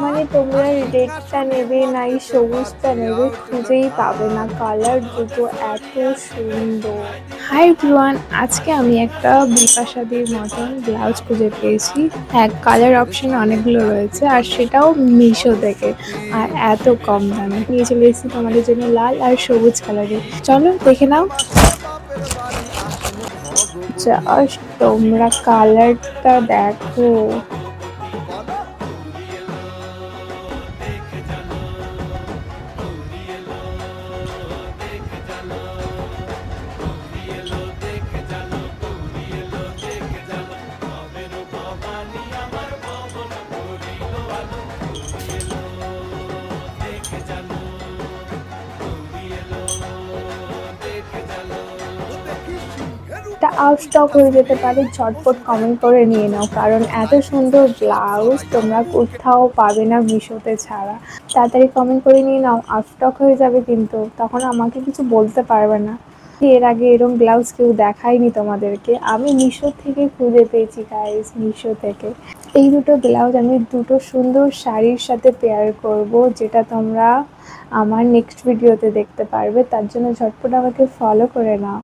মানে তোমরা রেডটা নেবে না এই সবুজটা নেবে খুঁজেই পাবে না, কালার দুটো এত সুন্দর। হাই এভরিওয়ান, আজকে আমি একটা বিপাশাদির মতন ব্লাউজ খুঁজে পেয়েছি। হ্যাঁ, কালার অপশন অনেকগুলো রয়েছে আর সেটাও মিশো থেকে, আর এত কম দামে। নিয়ে চলে এসেছি তোমাদের জন্য লাল আর সবুজ কালারের। চলো দেখে নাও। জাস্ট তোমরা কালারটা দেখো। এটা আউট স্টক হয়ে যেতে পারে, ঝটপট কমেন্ট করে নিয়ে নাও, কারণ এত সুন্দর ব্লাউজ তোমরা কোথাও পাবে না মিশোতে ছাড়া। তাড়াতাড়ি কমেন্ট করে নিয়ে নাও, আউট স্টক হয়ে যাবে কিন্তু তখন আমাকে কিছু বলতে পারবে না। এর আগে এরকম ব্লাউজ কেউ দেখায়নি তোমাদেরকে, আমি মিশো থেকে খুঁজে পেয়েছি গাইস, মিশো থেকে। এই দুটো ব্লাউজ আমি দুটো সুন্দর শাড়ির সাথে পেয়ার করব, যেটা তোমরা আমার নেক্সট ভিডিওতে দেখতে পারবে। তার জন্য ঝটপট আমাকে ফলো করে নাও।